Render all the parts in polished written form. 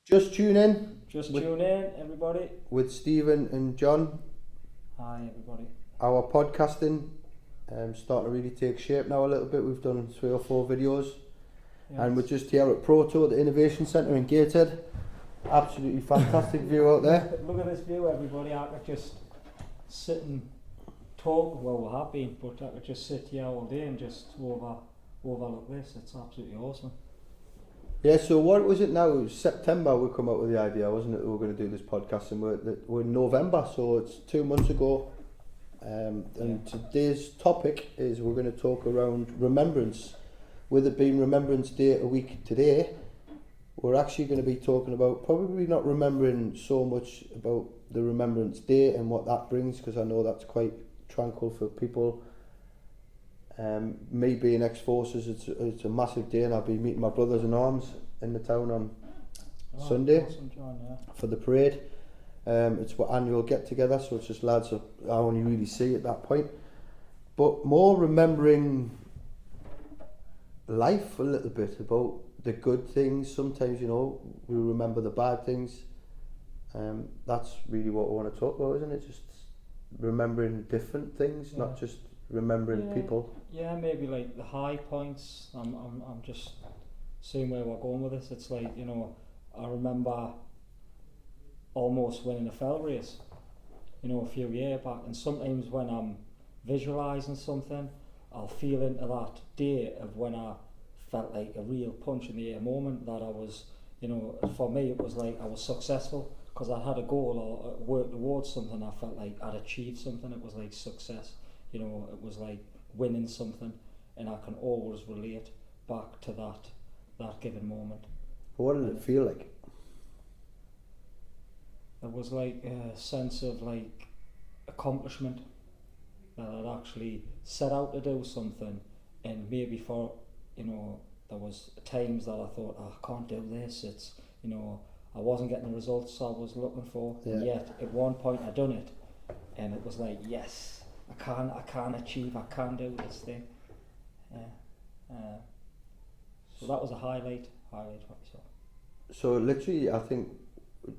Just tune in. Just tune in, everybody. With Stephen and John. Hi, everybody. Our podcasting starting to really take shape now a little bit. We've done 3 or 4 videos. Yes. And we're just here at Proto at the Innovation Centre in Gateshead. Absolutely fantastic view out there. Look at this view, everybody. I could just sit and talk. Well, we have been, but I could just sit here all day and just overlook this. It's absolutely awesome. Yeah, so what was it now? It was September we come up with the idea, wasn't it? We were going to do this podcast, and we're in November, so it's 2 months ago. And today's topic is we're going to talk around remembrance. With it being Remembrance Day a week today, we're actually going to be talking about probably not remembering so much about the Remembrance Day and what that brings, because I know that's quite tranquil for people. Me being ex-forces, it's a massive day, and I'll be meeting my brothers in arms in the town on Sunday awesome, John, for the parade. It's what annual get together, so it's just lads that I only really see at that point. But more remembering life a little bit, about the good things. Sometimes, we remember the bad things. That's really what we want to talk about, isn't it? Just remembering different things, not just remembering people. Yeah, maybe like the high points. I'm just seeing where we're going with this. It's like, I remember almost winning a fell race, a few years back, and sometimes when I'm visualising something, I'll feel into that day of when I felt like a real punch in the air moment, that I was, for me it was like I was successful because I had a goal or worked towards something. I felt like I'd achieved something. It was like success, it was like winning something, and I can always relate back to that given moment. What did it feel like? It was like a sense of like accomplishment, that I'd actually set out to do something, and maybe for, there was times that I thought, I can't do this, it's, I wasn't getting the results I was looking for, and yet at one point I done it, and it was like, yes, I can achieve, I can do this thing. So that was a highlight for myself. So literally, I think we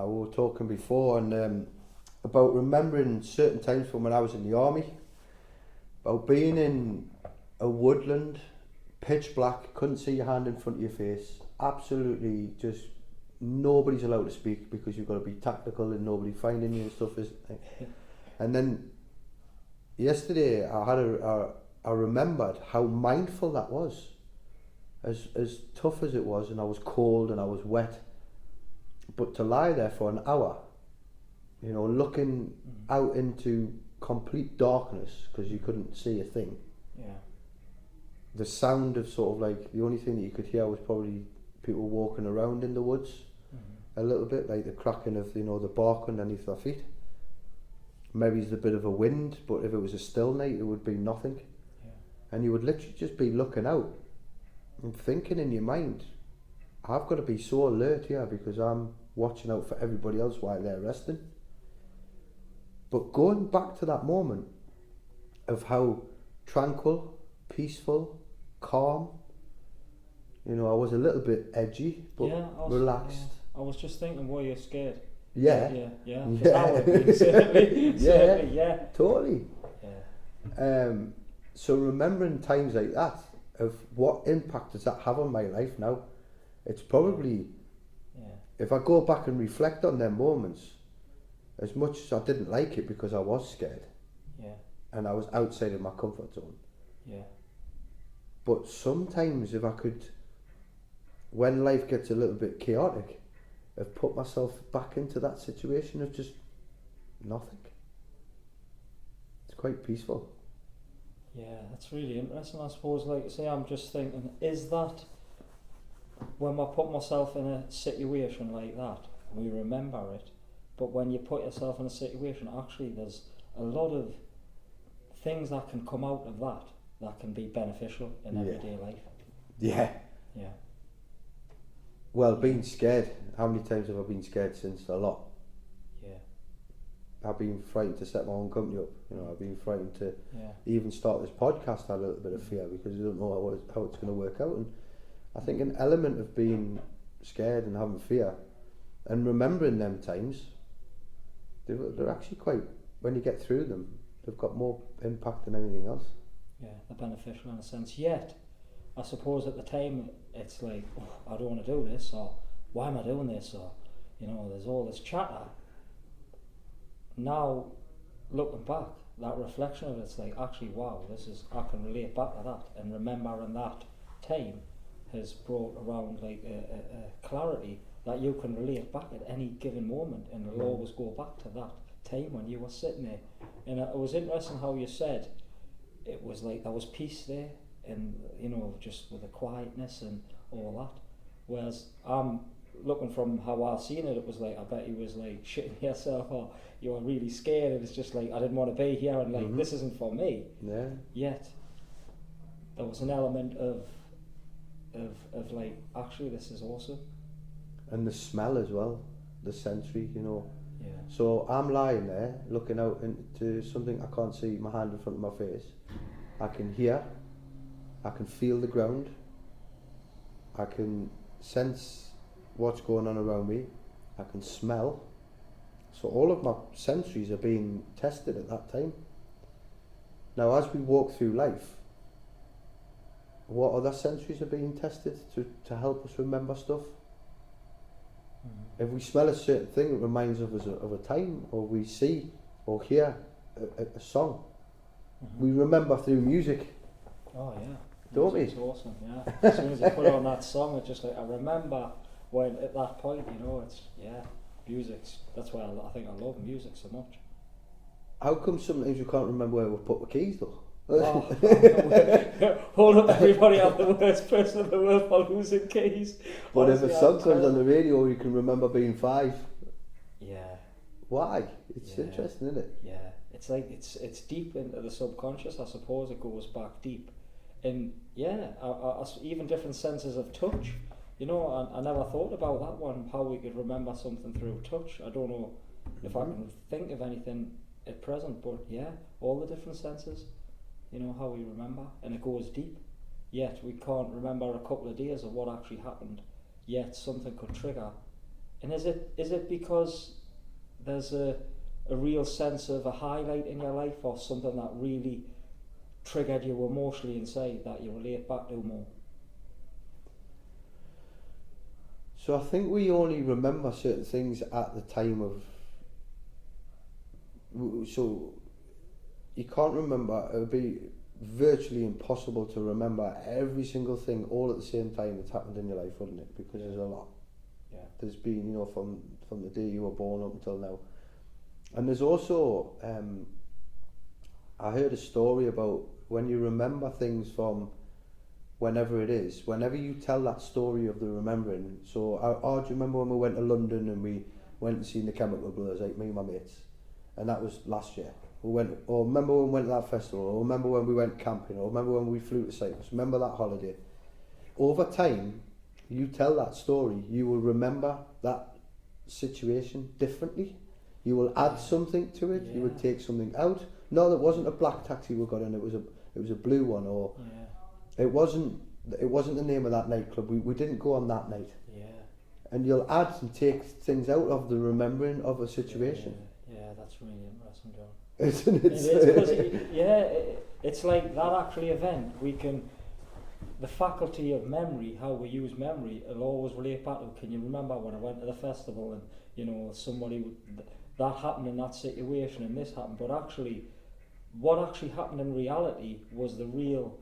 were talking before and about remembering certain times from when I was in the army, about being in a woodland, pitch black, couldn't see your hand in front of your face, absolutely just nobody's allowed to speak because you've got to be tactical and nobody finding you and stuff. And then yesterday I remembered how mindful that was, as tough as it was, and I was cold and I was wet, but to lie there for an hour, looking out into complete darkness because you couldn't see a thing. The sound of sort of like, the only thing that you could hear was probably people walking around in the woods, a little bit, like the cracking of, the bark underneath their feet. Maybe it's a bit of a wind, but if it was a still night, it would be nothing. And you would literally just be looking out and thinking in your mind, I've got to be so alert here because I'm watching out for everybody else while they're resting. But going back to that moment of how tranquil, peaceful, calm, I was a little bit edgy, but relaxed. I was just thinking, were you scared? Yeah. Certainly, totally. So remembering times like that, of what impact does that have on my life now? It's probably, if I go back and reflect on them moments, as much as I didn't like it because I was scared, and I was outside of my comfort zone, but sometimes if I could, when life gets a little bit chaotic, I've put myself back into that situation of just nothing. It's quite peaceful. Yeah, that's really interesting. I suppose, like I say, I'm just thinking, is that when I put myself in a situation like that, we remember it, but when you put yourself in a situation, actually there's a lot of things that can come out of that can be beneficial in everyday life. Yeah. Well, being scared, how many times have I been scared since? A lot. I've been frightened to set my own company up. I've been frightened to even start this podcast. I had a little bit of fear because you don't know how it's going to work out. And I think an element of being scared and having fear, and remembering them times, they're actually quite, when you get through them, they've got more impact than anything else. Yeah, they're beneficial in a sense. Yet, I suppose at the time it's like, oh, I don't want to do this, or why am I doing this, or there's all this chatter. Now, looking back, that reflection of it's like, actually, wow, I can relate back to that, and remembering that time has brought around like a clarity that you can relate back at any given moment, and it'll always go back to that time when you were sitting there. And it was interesting how you said it was like there was peace there, and just with the quietness and all that. Whereas I'm looking from how I've seen it, it was like, I bet you was like shitting yourself, or you were really scared, and it's just like, I didn't want to be here, and like this isn't for me. Yeah. Yet there was an element of like, actually this is awesome. And the smell as well, the sensory, Yeah. So I'm lying there looking out into something I can't see, my hand in front of my face. I can hear, I can feel the ground, I can sense what's going on around me, I can smell. So all of my sensories are being tested at that time. Now as we walk through life, what other sensories are being tested to help us remember stuff? If we smell a certain thing, it reminds us of a time, or we see or hear a song. We remember through music. Oh yeah. Don't we? It's awesome, yeah. As soon as you put on that song, it's just like, I remember when at that point, it's, music's, that's why I think I love music so much. How come sometimes you can't remember where we put the keys though? Hold up, everybody, I'm the worst person in the world for losing keys. But Honestly, if a song comes on the radio, you can remember being 5. Yeah. Why? It's interesting, isn't it? Yeah. It's like, it's deep into the subconscious, I suppose. It goes back deep. And I even different senses of touch. I never thought about that one, how we could remember something through touch. I don't know if I can think of anything at present, but all the different senses, how we remember, and it goes deep. Yet we can't remember a couple of days of what actually happened, yet something could trigger. And is it because there's a real sense of a highlight in your life, or something that really triggered you emotionally inside that you relate back to more? So I think we only remember certain things at the time of. So you can't remember. It would be virtually impossible to remember every single thing all at the same time that's happened in your life, wouldn't it? Because there's a lot. Yeah. There's been, from the day you were born up until now. And there's also, I heard a story about when you remember things from whenever it is, whenever you tell that story of the remembering. So, do you remember when we went to London and we went and seen the Chemical Brothers, like me and my mates? And that was last year. Or remember when we went to that festival, or remember when we went camping, or remember when we flew to Cyprus, remember that holiday. Over time, you tell that story, you will remember that situation differently. You will add something to it, you would take something out. No, that wasn't a black taxi we got in, it was a blue one, or it wasn't the name of that nightclub, we didn't go on that night. Yeah. And you'll add and take things out of the remembering of a situation. Yeah, that's really interesting, John. Isn't it? It's like that actually event, the faculty of memory, how we use memory, it'll always relate back to, can you remember when I went to the festival and, somebody, that happened in that situation and this happened, but actually, what actually happened in reality was the real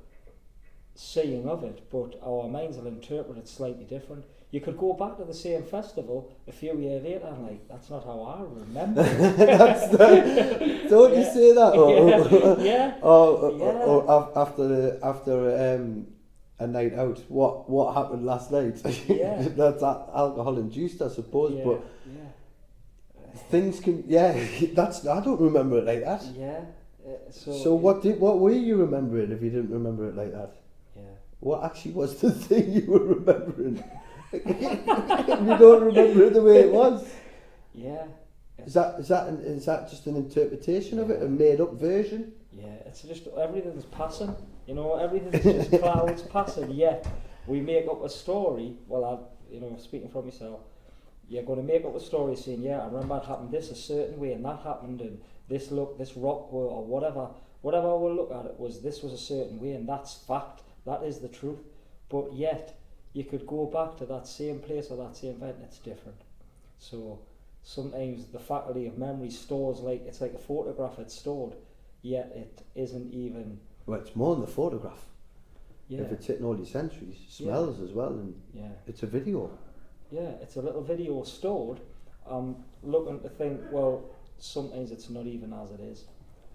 seeing of it, but our minds will interpret it slightly different. You could go back to the same festival a few years later and like, that's not how I remember it. Don't you say that? Or after a night out, what happened last night? That's alcohol induced, I suppose, but things can, that's, I don't remember it like that. So what were you remembering if you didn't remember it like that? What actually was the thing you were remembering? You don't remember it the way it was. Is that just an interpretation of it, a made up version? It's just everything's passing. Everything's just clouds passing. Yet we make up a story. Well, speaking for myself, you're going to make up a story saying, yeah, I remember it happened this a certain way and that happened and this rock or whatever we'll look at it this was a certain way and that's fact, that is the truth. But yet, you could go back to that same place or that same event and it's different. So sometimes the faculty of memory stores it's like a photograph, it's stored, yet it isn't even... Well, it's more than the photograph. Yeah. If it's hitting all your sensories, smells as well, and it's a video. Yeah, it's a little video stored. Looking to think, well, sometimes it's not even as it is,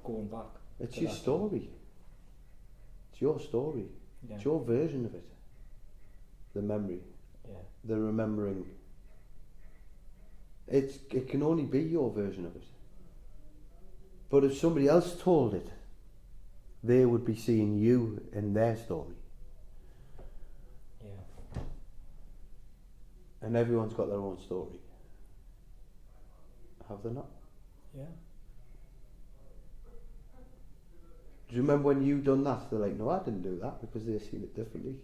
going back. It's your story. It's your story. Yeah. It's your version of it. The memory. Yeah. The remembering. It can only be your version of it. But if somebody else told it, they would be seeing you in their story. Yeah. And everyone's got their own story. Have they not? Yeah. Do you remember when you done that? They're like, no, I didn't do that, because they've seen it differently.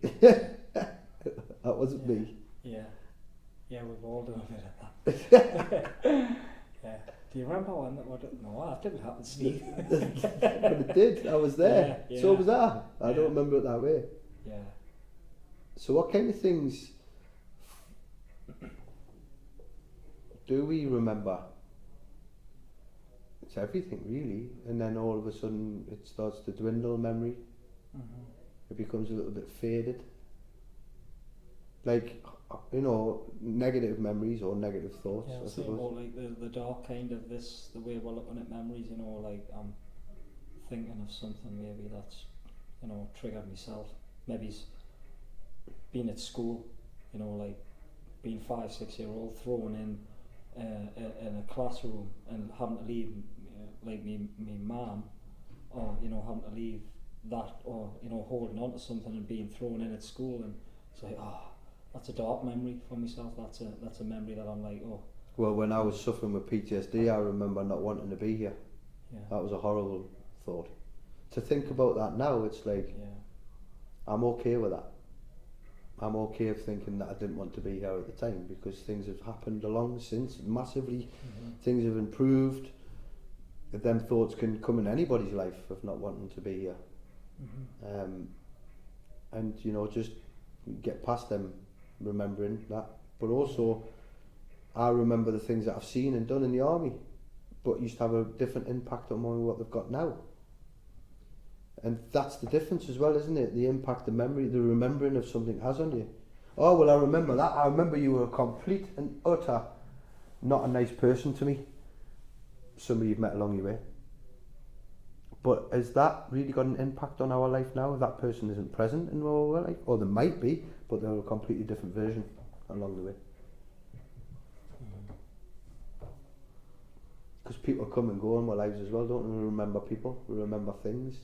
That wasn't me. Yeah. Yeah, we've all done a bit of that. Yeah. Do you remember one that no, that didn't happen, Steve. But it did. I was there. Yeah, So was I. I don't remember it that way. Yeah. So what kind of things do we remember? It's everything, really. And then all of a sudden it starts to dwindle, memory. Mm-hmm. It becomes a little bit faded. Like, negative memories or negative thoughts, Yeah, I same suppose. about like the dark kind of this, the way we're looking at memories, like I'm thinking of something maybe that's, triggered myself. Maybe it's being at school, like being 5-6-year-old, thrown in a classroom and having to leave, like me mum, or having to leave that, or holding on to something and being thrown in at school, and it's like, that's a dark memory for myself. That's a memory that I'm like, oh. Well, when I was suffering with PTSD, I remember not wanting to be here. Yeah. That was a horrible thought. To think about that now, it's like, I'm okay with that. I'm okay with thinking that I didn't want to be here at the time, because things have happened along since massively. Mm-hmm. Things have improved. Them thoughts can come in anybody's life of not wanting to be here. Mm-hmm. And just get past them, remembering that. But also, I remember the things that I've seen and done in the army, but used to have a different impact on what they've got now. And that's the difference as well, isn't it? The impact, the memory, the remembering of something has on you. Oh, well, I remember that. I remember you were a complete and utter, not a nice person to me. Somebody you've met along your way. But has that really got an impact on our life now? That person isn't present in our life? Or they might be, but they're a completely different version along the way. Because people come and go in our lives as well, don't we? We remember people, we remember things.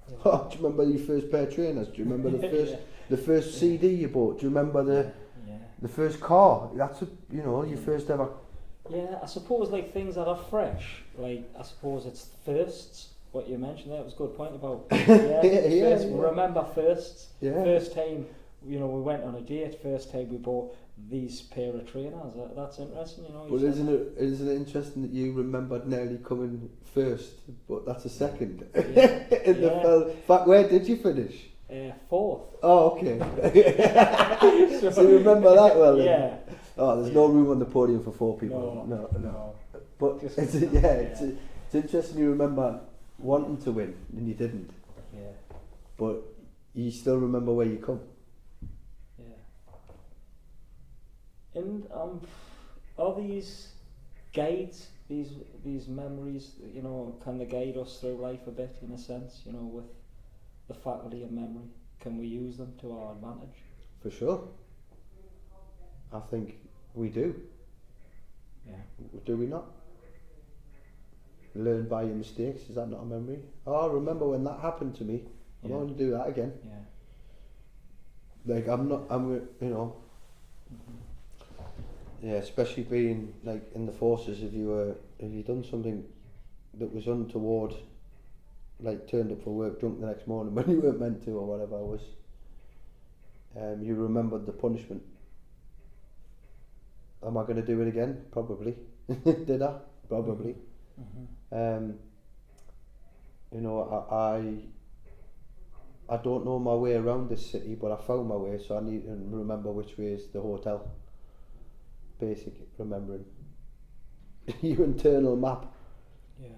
Yeah. Oh, do you remember your first pair of trainers? Do you remember the first CD you bought? Do you remember the first car? That's your first ever. Yeah, I suppose like things that are fresh. Like I suppose it's firsts. What you mentioned there was a good point about. Remember firsts. Yeah. First time, we went on a date. First time we bought these pair of trainers. That's interesting, Well, isn't it interesting that you remembered nearly coming first, but that's a second. In fact, where did you finish? Fourth. Oh, okay. So you remember that well? Then? Yeah. Oh, there's no room on the podium for 4 people. No. But it's interesting you remember wanting to win and you didn't. Yeah. But you still remember where you come. And are these guides, these memories, can they guide us through life a bit in a sense, with the faculty of memory? Can we use them to our advantage? For sure. I think we do. Yeah. Do we not? Learn by your mistakes, is that not a memory? Oh, I remember when that happened to me. I'm not going to do that again. Yeah. Like, Mm-hmm. Yeah, especially being like in the forces, if you done something that was untoward, like turned up for work drunk the next morning when you weren't meant to or whatever it was, you remembered the punishment am I going to do it again? Probably. Did I? Probably. Mm-hmm. You know, I don't know my way around this city, but I found my way, so I need to remember which way is the hotel. Basic remembering. Your internal map. Yeah.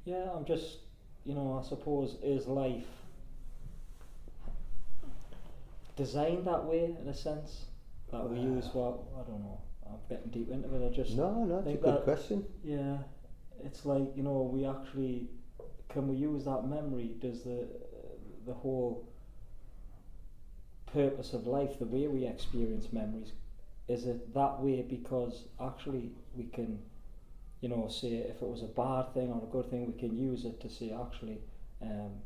Yeah, I'm just, you know, I suppose, is life designed that way in a sense? That we use, well, I don't know, I'm getting deep into it, I just No, it's a think good that, question. yeah, it's like, you know, we actually, can we use that memory? Does the whole purpose of life, the way we experience memories, is it that way because actually we can, you know, say if it was a bad thing or a good thing, we can use it to say actually,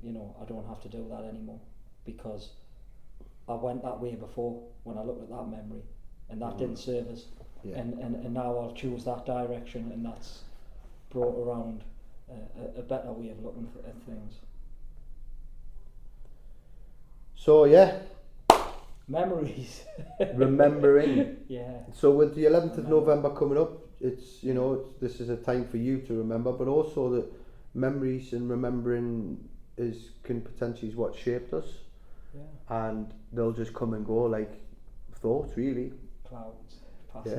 you know, I don't have to do that anymore because I went that way before when I looked at that memory and that didn't serve us. Yeah. And now I'll choose that direction, and that's brought around a better way of looking at things. So yeah, Memories. remembering. Yeah. So with the 11th of November coming up, it's, you know, this is a time for you to remember, but also that memories and remembering can potentially is what shaped us, and they'll just come and go like thoughts, really. Clouds. Passing.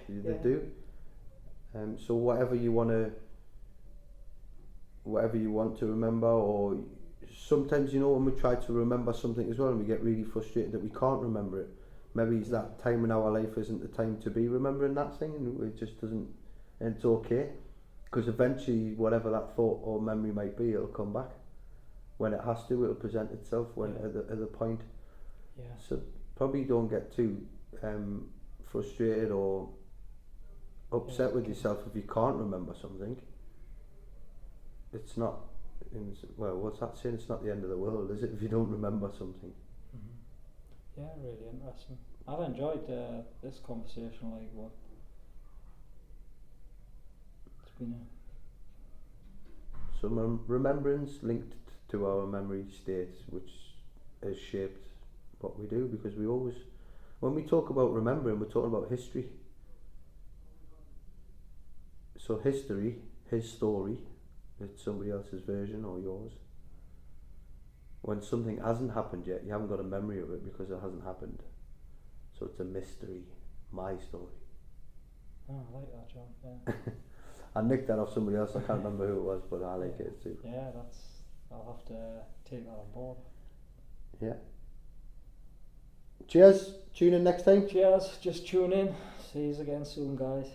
Yeah, they do. So whatever you want to remember, or sometimes, you know, when we try to remember something as well and we get really frustrated that we can't remember it, maybe it's that time in our life isn't the time to be remembering that thing, and it just doesn't, and it's okay, because eventually whatever that thought or memory might be, it'll come back when it has to. It'll present itself when at the point. Yeah. So probably don't get too frustrated or upset with yourself if you can't remember something. It's not, well, what's that saying? It's not the end of the world, is it, if you don't remember something? Mm-hmm. Yeah, really interesting. I've enjoyed this conversation. Like, what? It's been So remembrance linked to our memory states, which has shaped what we do, because we always, when we talk about remembering, we're talking about history. So history, his story, it's somebody else's version or yours. When something hasn't happened yet, you haven't got a memory of it because it hasn't happened. So it's a mystery, my story. Oh, I like that, John. Yeah. I nicked that off somebody else, I can't remember who it was, but I like it too. Yeah, I'll have to take that on board. Yeah. Cheers, tune in next time. Cheers, just tune in. See you again soon, guys.